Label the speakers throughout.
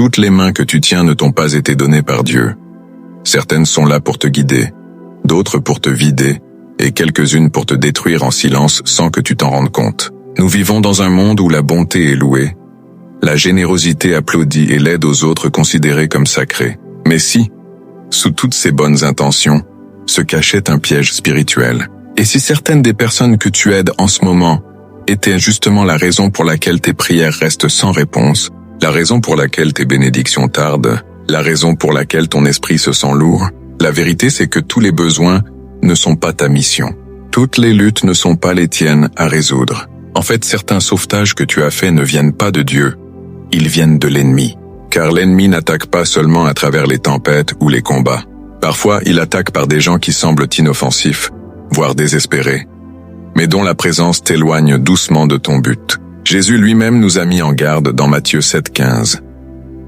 Speaker 1: Toutes les mains que tu tiens ne t'ont pas été données par Dieu. Certaines sont là pour te guider, d'autres pour te vider, et quelques-unes pour te détruire en silence sans que tu t'en rendes compte. Nous vivons dans un monde où la bonté est louée, la générosité applaudie et l'aide aux autres considérée comme sacrée. Mais si, sous toutes ces bonnes intentions, se cachait un piège spirituel, et si certaines des personnes que tu aides en ce moment étaient justement la raison pour laquelle tes prières restent sans réponse, la raison pour laquelle tes bénédictions tardent, la raison pour laquelle ton esprit se sent lourd, la vérité c'est que tous les besoins ne sont pas ta mission. Toutes les luttes ne sont pas les tiennes à résoudre. En fait, certains sauvetages que tu as faits ne viennent pas de Dieu, ils viennent de l'ennemi. Car l'ennemi n'attaque pas seulement à travers les tempêtes ou les combats. Parfois, il attaque par des gens qui semblent inoffensifs, voire désespérés, mais dont la présence t'éloigne doucement de ton but. Jésus lui-même nous a mis en garde dans Matthieu 7,15.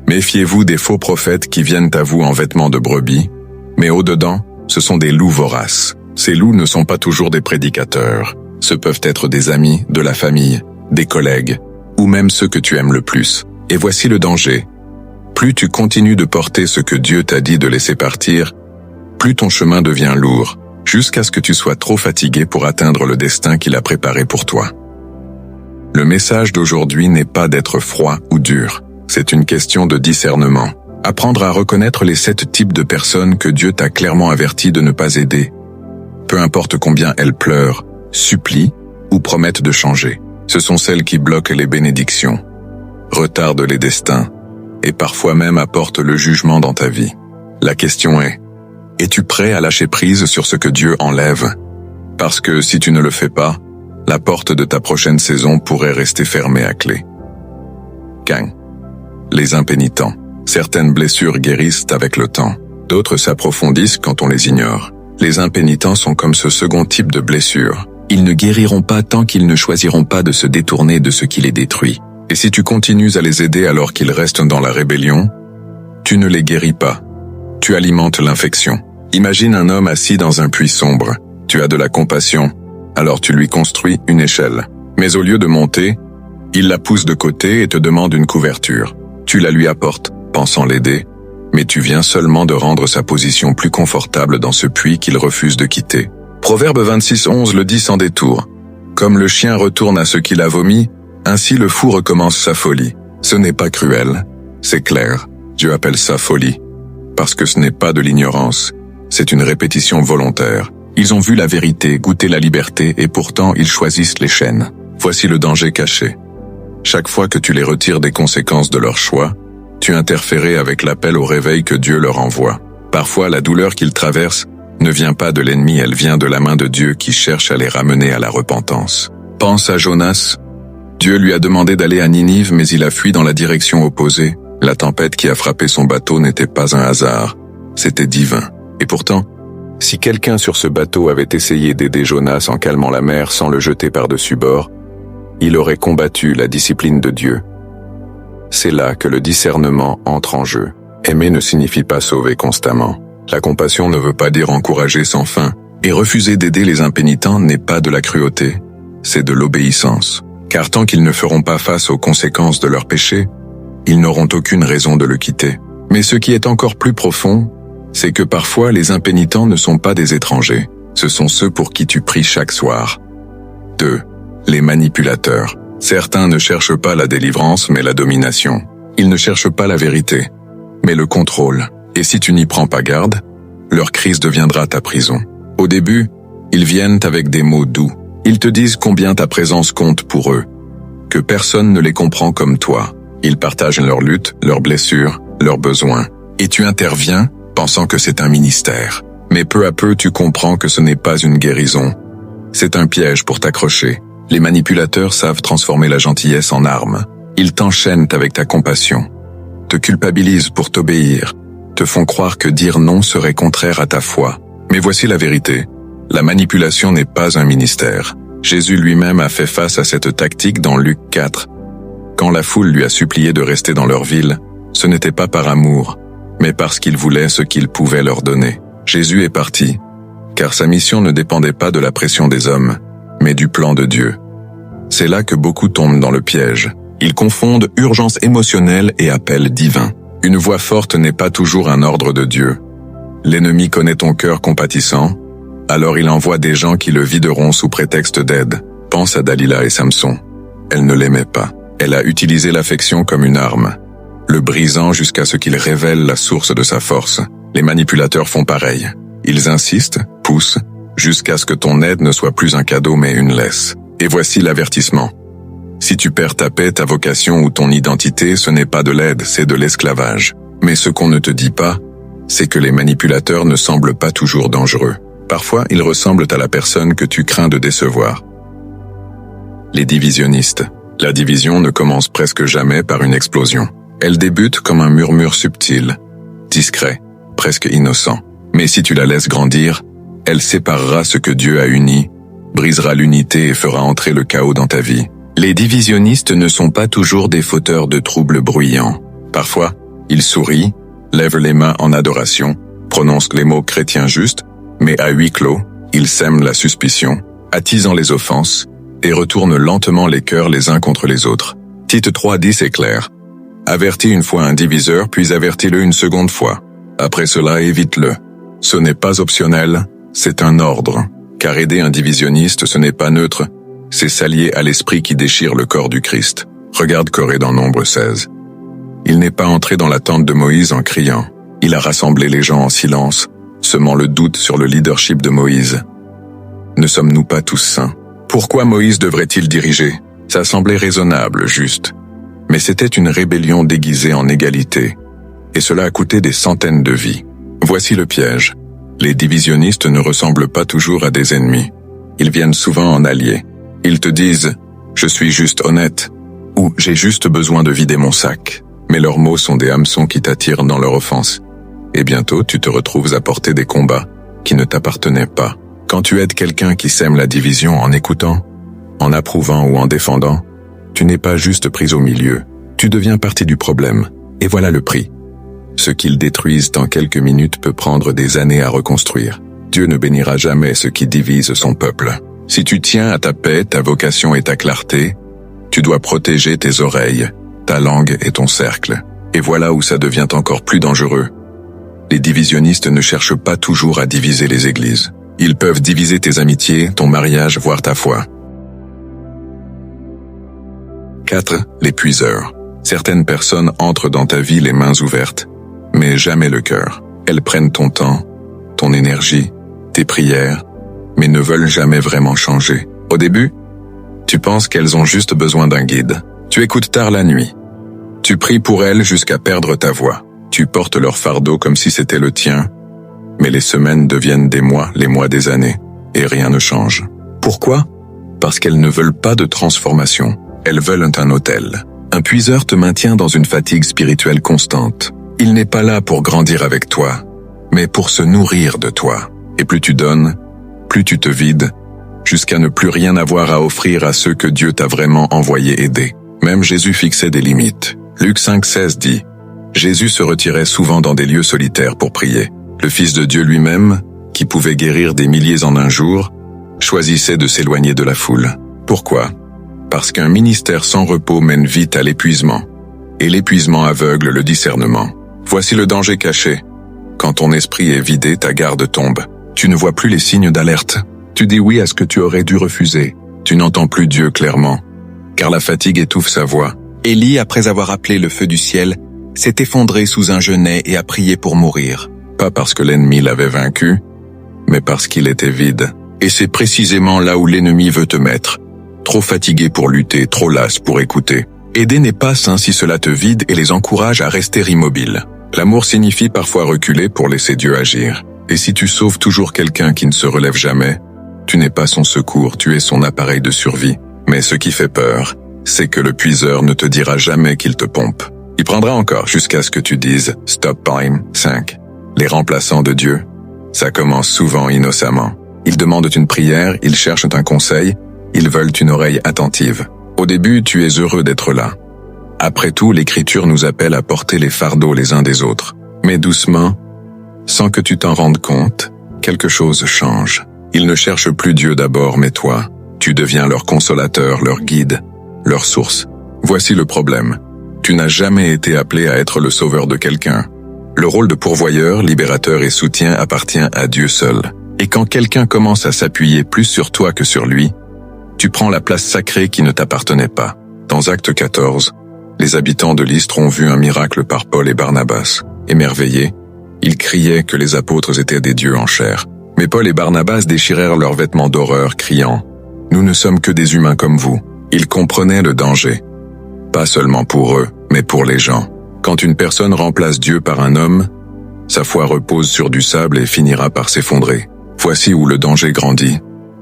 Speaker 1: Méfiez-vous des faux prophètes qui viennent à vous en vêtements de brebis, mais au-dedans, ce sont des loups voraces. Ces loups ne sont pas toujours des prédicateurs. Ce peuvent être des amis, de la famille, des collègues, ou même ceux que tu aimes le plus. Et voici le danger. Plus tu continues de porter ce que Dieu t'a dit de laisser partir, plus ton chemin devient lourd, jusqu'à ce que tu sois trop fatigué pour atteindre le destin qu'il a préparé pour toi. Le message d'aujourd'hui n'est pas d'être froid ou dur, c'est une question de discernement. Apprendre à reconnaître les 7 types de personnes que Dieu t'a clairement averti de ne pas aider. Peu importe combien elles pleurent, supplient ou promettent de changer. Ce sont celles qui bloquent les bénédictions, retardent les destins et parfois même apportent le jugement dans ta vie. La question est, es-tu prêt à lâcher prise sur ce que Dieu enlève? Parce que si tu ne le fais pas, la porte de ta prochaine saison pourrait rester fermée à clé. Quin. Les impénitents. Certaines blessures guérissent avec le temps, d'autres s'approfondissent quand on les ignore. Les impénitents sont comme ce second type de blessure. Ils ne guériront pas tant qu'ils ne choisiront pas de se détourner de ce qui les détruit. Et si tu continues à les aider alors qu'ils restent dans la rébellion, tu ne les guéris pas. Tu alimentes l'infection. Imagine un homme assis dans un puits sombre. Tu as de la compassion, alors tu lui construis une échelle. Mais au lieu de monter, il la pousse de côté et te demande une couverture. Tu la lui apportes, pensant l'aider, mais tu viens seulement de rendre sa position plus confortable dans ce puits qu'il refuse de quitter. Proverbe 26:11 le dit sans détour. Comme le chien retourne à ce qu'il a vomi, ainsi le fou recommence sa folie. Ce n'est pas cruel, c'est clair. Dieu appelle ça folie. Parce que ce n'est pas de l'ignorance, c'est une répétition volontaire. Ils ont vu la vérité, goûté la liberté, et pourtant ils choisissent les chaînes. Voici le danger caché. Chaque fois que tu les retires des conséquences de leur choix, tu interfères avec l'appel au réveil que Dieu leur envoie. Parfois, la douleur qu'ils traversent ne vient pas de l'ennemi, elle vient de la main de Dieu qui cherche à les ramener à la repentance. Pense à Jonas. Dieu lui a demandé d'aller à Ninive, mais il a fui dans la direction opposée. La tempête qui a frappé son bateau n'était pas un hasard, c'était divin. Et pourtant, si quelqu'un sur ce bateau avait essayé d'aider Jonas en calmant la mer sans le jeter par-dessus bord, il aurait combattu la discipline de Dieu. C'est là que le discernement entre en jeu. Aimer ne signifie pas sauver constamment. La compassion ne veut pas dire encourager sans fin. Et refuser d'aider les impénitents n'est pas de la cruauté, c'est de l'obéissance. Car tant qu'ils ne feront pas face aux conséquences de leurs péchés, ils n'auront aucune raison de le quitter. Mais ce qui est encore plus profond, c'est que parfois les impénitents ne sont pas des étrangers, ce sont ceux pour qui tu pries chaque soir. 2. Les manipulateurs. Certains ne cherchent pas la délivrance mais la domination. Ils ne cherchent pas la vérité, mais le contrôle. Et si tu n'y prends pas garde, leur crise deviendra ta prison. Au début, ils viennent avec des mots doux. Ils te disent combien ta présence compte pour eux, que personne ne les comprend comme toi. Ils partagent leurs luttes, leurs blessures, leurs besoins. Et tu interviens, pensant que c'est un ministère. Mais peu à peu, tu comprends que ce n'est pas une guérison. C'est un piège pour t'accrocher. Les manipulateurs savent transformer la gentillesse en arme. Ils t'enchaînent avec ta compassion, te culpabilisent pour t'obéir, te font croire que dire non serait contraire à ta foi. Mais voici la vérité. La manipulation n'est pas un ministère. Jésus lui-même a fait face à cette tactique dans Luc 4. Quand la foule lui a supplié de rester dans leur ville, ce n'était pas par amour, mais parce qu'il voulait ce qu'il pouvait leur donner. Jésus est parti, car sa mission ne dépendait pas de la pression des hommes, mais du plan de Dieu. C'est là que beaucoup tombent dans le piège. Ils confondent urgence émotionnelle et appel divin. Une voix forte n'est pas toujours un ordre de Dieu. L'ennemi connaît ton cœur compatissant, alors il envoie des gens qui le videront sous prétexte d'aide. Pense à Dalila et Samson. Elle ne l'aimait pas. Elle a utilisé l'affection comme une arme, le brisant jusqu'à ce qu'il révèle la source de sa force. Les manipulateurs font pareil. Ils insistent, poussent, jusqu'à ce que ton aide ne soit plus un cadeau mais une laisse. Et voici l'avertissement. Si tu perds ta paix, ta vocation ou ton identité, ce n'est pas de l'aide, c'est de l'esclavage. Mais ce qu'on ne te dit pas, c'est que les manipulateurs ne semblent pas toujours dangereux. Parfois, ils ressemblent à la personne que tu crains de décevoir. Les divisionnistes. La division ne commence presque jamais par une explosion. Elle débute comme un murmure subtil, discret, presque innocent. Mais si tu la laisses grandir, elle séparera ce que Dieu a uni, brisera l'unité et fera entrer le chaos dans ta vie. Les divisionnistes ne sont pas toujours des fauteurs de troubles bruyants. Parfois, ils sourient, lèvent les mains en adoration, prononcent les mots chrétiens justes, mais à huis clos, ils sèment la suspicion, attisant les offenses, et retournent lentement les cœurs les uns contre les autres. Tite 3:10 est clair. Avertis une fois un diviseur, puis avertis-le une seconde fois. Après cela, évite-le. Ce n'est pas optionnel, c'est un ordre. Car aider un divisionniste, ce n'est pas neutre, c'est s'allier à l'esprit qui déchire le corps du Christ. Regarde Corée dans Nombre 16. Il n'est pas entré dans la tente de Moïse en criant. Il a rassemblé les gens en silence, semant le doute sur le leadership de Moïse. Ne sommes-nous pas tous saints? Pourquoi Moïse devrait-il diriger? Ça semblait raisonnable, juste. Mais c'était une rébellion déguisée en égalité. Et cela a coûté des centaines de vies. Voici le piège. Les divisionnistes ne ressemblent pas toujours à des ennemis. Ils viennent souvent en alliés. Ils te disent « je suis juste honnête » ou « j'ai juste besoin de vider mon sac ». Mais leurs mots sont des hameçons qui t'attirent dans leur offense. Et bientôt, tu te retrouves à porter des combats qui ne t'appartenaient pas. Quand tu aides quelqu'un qui sème la division en écoutant, en approuvant ou en défendant, tu n'es pas juste pris au milieu. Tu deviens partie du problème. Et voilà le prix. Ce qu'ils détruisent en quelques minutes peut prendre des années à reconstruire. Dieu ne bénira jamais ce qui divise son peuple. Si tu tiens à ta paix, ta vocation et ta clarté, tu dois protéger tes oreilles, ta langue et ton cercle. Et voilà où ça devient encore plus dangereux. Les divisionnistes ne cherchent pas toujours à diviser les églises. Ils peuvent diviser tes amitiés, ton mariage, voire ta foi. 4. Les puiseurs. Certaines personnes entrent dans ta vie les mains ouvertes, mais jamais le cœur. Elles prennent ton temps, ton énergie, tes prières, mais ne veulent jamais vraiment changer. Au début, tu penses qu'elles ont juste besoin d'un guide. Tu écoutes tard la nuit. Tu pries pour elles jusqu'à perdre ta voix. Tu portes leur fardeau comme si c'était le tien, mais les semaines deviennent des mois, les mois des années, et rien ne change. Pourquoi? Parce qu'elles ne veulent pas de transformation. Elles veulent un autel. Un puiseur te maintient dans une fatigue spirituelle constante. Il n'est pas là pour grandir avec toi, mais pour se nourrir de toi. Et plus tu donnes, plus tu te vides, jusqu'à ne plus rien avoir à offrir à ceux que Dieu t'a vraiment envoyé aider. Même Jésus fixait des limites. Luc 5:16 dit « Jésus se retirait souvent dans des lieux solitaires pour prier. Le Fils de Dieu lui-même, qui pouvait guérir des milliers en un jour, choisissait de s'éloigner de la foule. Pourquoi? Parce qu'un ministère sans repos mène vite à l'épuisement. Et l'épuisement aveugle le discernement. Voici le danger caché. Quand ton esprit est vidé, ta garde tombe. Tu ne vois plus les signes d'alerte. Tu dis oui à ce que tu aurais dû refuser. Tu n'entends plus Dieu clairement, car la fatigue étouffe sa voix. Élie, après avoir appelé le feu du ciel, s'est effondré sous un genêt et a prié pour mourir. Pas parce que l'ennemi l'avait vaincu, mais parce qu'il était vide. Et c'est précisément là où l'ennemi veut te mettre. Trop fatigué pour lutter, trop las pour écouter. Aider n'est pas sain si cela te vide et les encourage à rester immobiles. L'amour signifie parfois reculer pour laisser Dieu agir. Et si tu sauves toujours quelqu'un qui ne se relève jamais, tu n'es pas son secours, tu es son appareil de survie. Mais ce qui fait peur, c'est que le puiseur ne te dira jamais qu'il te pompe. Il prendra encore jusqu'à ce que tu dises « Stop time ». 5. Les remplaçants de Dieu. Ça commence souvent innocemment. Ils demandent une prière, ils cherchent un conseil, ils veulent une oreille attentive. Au début, tu es heureux d'être là. Après tout, l'Écriture nous appelle à porter les fardeaux les uns des autres. Mais doucement, sans que tu t'en rendes compte, quelque chose change. Ils ne cherchent plus Dieu d'abord, mais toi. Tu deviens leur consolateur, leur guide, leur source. Voici le problème. Tu n'as jamais été appelé à être le sauveur de quelqu'un. Le rôle de pourvoyeur, libérateur et soutien appartient à Dieu seul. Et quand quelqu'un commence à s'appuyer plus sur toi que sur lui, tu prends la place sacrée qui ne t'appartenait pas. Dans Acte 14, les habitants de Lystre ont vu un miracle par Paul et Barnabas. Émerveillés, ils criaient que les apôtres étaient des dieux en chair. Mais Paul et Barnabas déchirèrent leurs vêtements d'horreur, criant « Nous ne sommes que des humains comme vous ». Ils comprenaient le danger. Pas seulement pour eux, mais pour les gens. Quand une personne remplace Dieu par un homme, sa foi repose sur du sable et finira par s'effondrer. Voici où le danger grandit.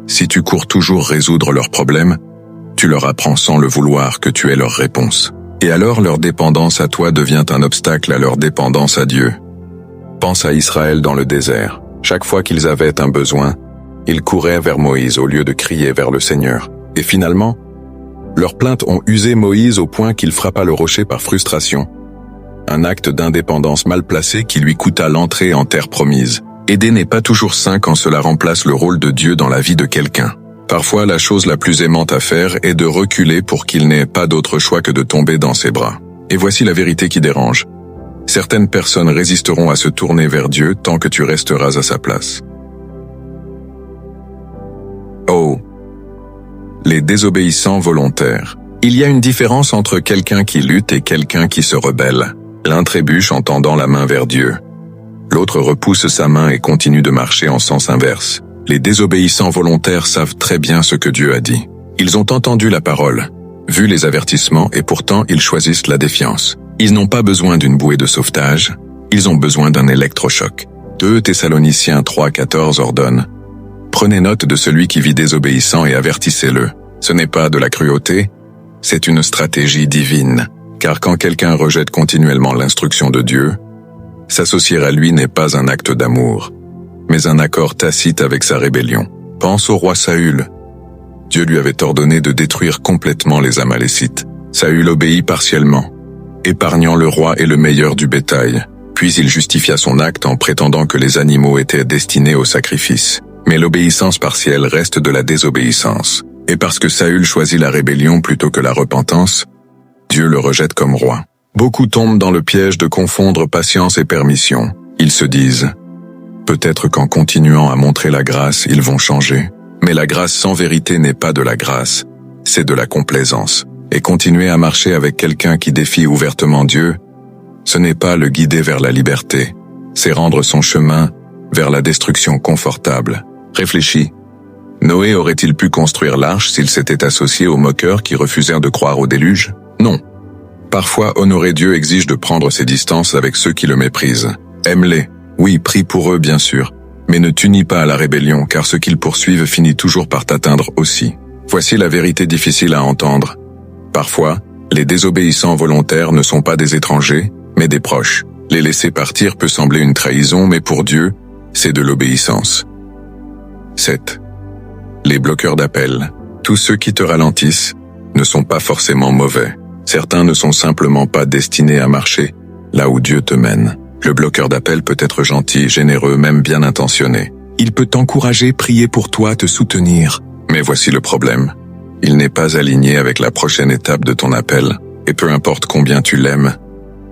Speaker 1: Si tu cours toujours résoudre leurs problèmes, tu leur apprends sans le vouloir que tu es leur réponse. Et alors leur dépendance à toi devient un obstacle à leur dépendance à Dieu. Pense à Israël dans le désert. Chaque fois qu'ils avaient un besoin, ils couraient vers Moïse au lieu de crier vers le Seigneur. Et finalement, leurs plaintes ont usé Moïse au point qu'il frappa le rocher par frustration. Un acte d'indépendance mal placé qui lui coûta l'entrée en terre promise. Aider n'est pas toujours sain quand cela remplace le rôle de Dieu dans la vie de quelqu'un. Parfois, la chose la plus aimante à faire est de reculer pour qu'il n'ait pas d'autre choix que de tomber dans ses bras. Et voici la vérité qui dérange. Certaines personnes résisteront à se tourner vers Dieu tant que tu resteras à sa place. Oh! Les désobéissants volontaires. Il y a une différence entre quelqu'un qui lutte et quelqu'un qui se rebelle. L'un trébuche en tendant la main vers Dieu. L'autre repousse sa main et continue de marcher en sens inverse. Les désobéissants volontaires savent très bien ce que Dieu a dit. Ils ont entendu la parole, vu les avertissements et pourtant ils choisissent la défiance. Ils n'ont pas besoin d'une bouée de sauvetage, ils ont besoin d'un électrochoc. 2 Thessaloniciens 3,14 ordonne « Prenez note de celui qui vit désobéissant et avertissez-le. Ce n'est pas de la cruauté, c'est une stratégie divine. Car quand quelqu'un rejette continuellement l'instruction de Dieu, s'associer à lui n'est pas un acte d'amour, mais un accord tacite avec sa rébellion. Pense au roi Saül. Dieu lui avait ordonné de détruire complètement les Amalécites. Saül obéit partiellement, épargnant le roi et le meilleur du bétail. Puis il justifia son acte en prétendant que les animaux étaient destinés au sacrifice. Mais l'obéissance partielle reste de la désobéissance. Et parce que Saül choisit la rébellion plutôt que la repentance, Dieu le rejette comme roi. Beaucoup tombent dans le piège de confondre patience et permission. Ils se disent « Peut-être qu'en continuant à montrer la grâce, ils vont changer. » Mais la grâce sans vérité n'est pas de la grâce, c'est de la complaisance. Et continuer à marcher avec quelqu'un qui défie ouvertement Dieu, ce n'est pas le guider vers la liberté, c'est rendre son chemin vers la destruction confortable. Réfléchis. Noé aurait-il pu construire l'arche s'il s'était associé aux moqueurs qui refusèrent de croire au déluge? Non. Parfois, honorer Dieu exige de prendre ses distances avec ceux qui le méprisent. Aime-les. Oui, prie pour eux, bien sûr. Mais ne t'unis pas à la rébellion, car ce qu'ils poursuivent finit toujours par t'atteindre aussi. Voici la vérité difficile à entendre. Parfois, les désobéissants volontaires ne sont pas des étrangers, mais des proches. Les laisser partir peut sembler une trahison, mais pour Dieu, c'est de l'obéissance. 7. Les bloqueurs d'appel. Tous ceux qui te ralentissent ne sont pas forcément mauvais. Certains ne sont simplement pas destinés à marcher là où Dieu te mène. Le bloqueur d'appel peut être gentil, généreux, même bien intentionné. Il peut t'encourager, prier pour toi, te soutenir. Mais voici le problème. Il n'est pas aligné avec la prochaine étape de ton appel. Et peu importe combien tu l'aimes,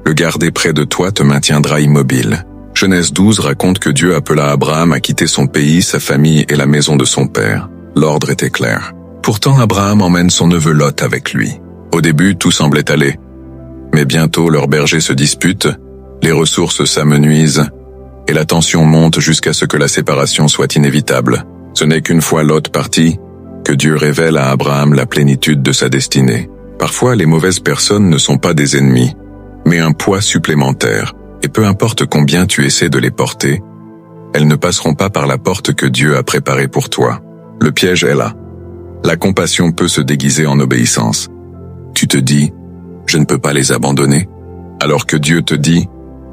Speaker 1: le garder près de toi te maintiendra immobile. Genèse 12 raconte que Dieu appela Abraham à quitter son pays, sa famille et la maison de son père. L'ordre était clair. Pourtant Abraham emmène son neveu Lot avec lui. Au début, tout semblait aller. Mais bientôt, leurs bergers se disputent, les ressources s'amenuisent, et la tension monte jusqu'à ce que la séparation soit inévitable. Ce n'est qu'une fois Lot parti, que Dieu révèle à Abraham la plénitude de sa destinée. Parfois, les mauvaises personnes ne sont pas des ennemis, mais un poids supplémentaire, et peu importe combien tu essaies de les porter, elles ne passeront pas par la porte que Dieu a préparée pour toi. Le piège est là. La compassion peut se déguiser en obéissance. Tu te dis, je ne peux pas les abandonner, alors que Dieu te dit,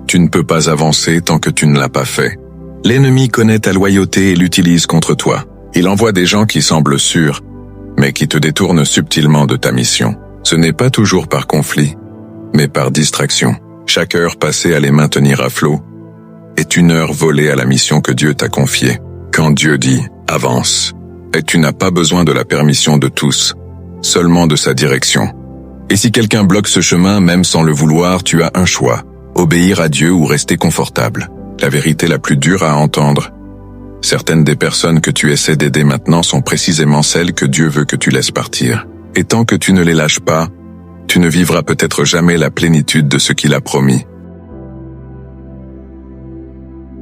Speaker 1: tu ne peux pas avancer tant que tu ne l'as pas fait. L'ennemi connaît ta loyauté et l'utilise contre toi. Il envoie des gens qui semblent sûrs, mais qui te détournent subtilement de ta mission. Ce n'est pas toujours par conflit, mais par distraction. Chaque heure passée à les maintenir à flot est une heure volée à la mission que Dieu t'a confiée. Quand Dieu dit « avance », et tu n'as pas besoin de la permission de tous, seulement de sa direction. Et si quelqu'un bloque ce chemin, même sans le vouloir, tu as un choix. Obéir à Dieu ou rester confortable. La vérité la plus dure à entendre. Certaines des personnes que tu essaies d'aider maintenant sont précisément celles que Dieu veut que tu laisses partir. Et tant que tu ne les lâches pas, tu ne vivras peut-être jamais la plénitude de ce qu'il a promis.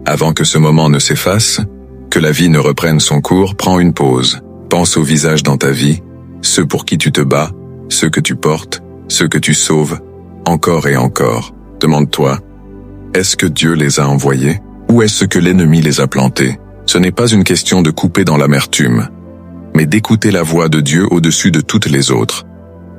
Speaker 1: Avant que ce moment ne s'efface, que la vie ne reprenne son cours, prends une pause. Pense aux visages dans ta vie, ceux pour qui tu te bats, ceux que tu portes, ceux que tu sauves, encore et encore. Demande-toi, est-ce que Dieu les a envoyés, ou est-ce que l'ennemi les a plantés? Ce n'est pas une question de couper dans l'amertume, mais d'écouter la voix de Dieu au-dessus de toutes les autres,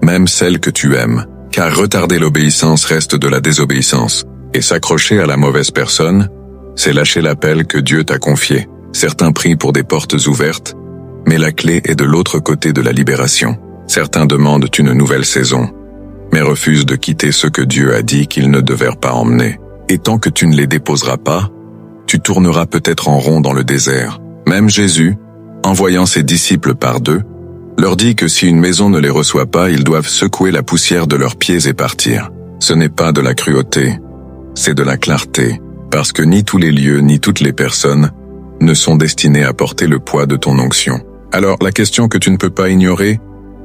Speaker 1: même celles que tu aimes, car retarder l'obéissance reste de la désobéissance, et s'accrocher à la mauvaise personne, c'est lâcher l'appel que Dieu t'a confié. Certains prient pour des portes ouvertes, mais la clé est de l'autre côté de la libération. Certains demandent une nouvelle saison, mais refusent de quitter ce que Dieu a dit qu'ils ne devaient pas emmener. Et tant que tu ne les déposeras pas, tu tourneras peut-être en rond dans le désert. Même Jésus, envoyant ses disciples par deux, leur dit que si une maison ne les reçoit pas, ils doivent secouer la poussière de leurs pieds et partir. Ce n'est pas de la cruauté, c'est de la clarté, parce que ni tous les lieux ni toutes les personnes ne sont destinés à porter le poids de ton onction. Alors la question que tu ne peux pas ignorer,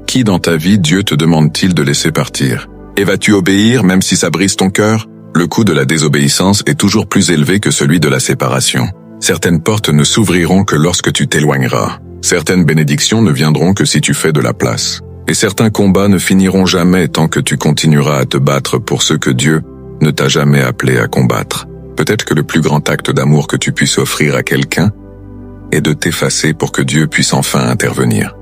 Speaker 1: qui dans ta vie Dieu te demande-t-il de laisser partir? Et vas-tu obéir même si ça brise ton cœur? Le coût de la désobéissance est toujours plus élevé que celui de la séparation. Certaines portes ne s'ouvriront que lorsque tu t'éloigneras. Certaines bénédictions ne viendront que si tu fais de la place. Et certains combats ne finiront jamais tant que tu continueras à te battre pour ce que Dieu ne t'a jamais appelé à combattre. Peut-être que le plus grand acte d'amour que tu puisses offrir à quelqu'un est de t'effacer pour que Dieu puisse enfin intervenir.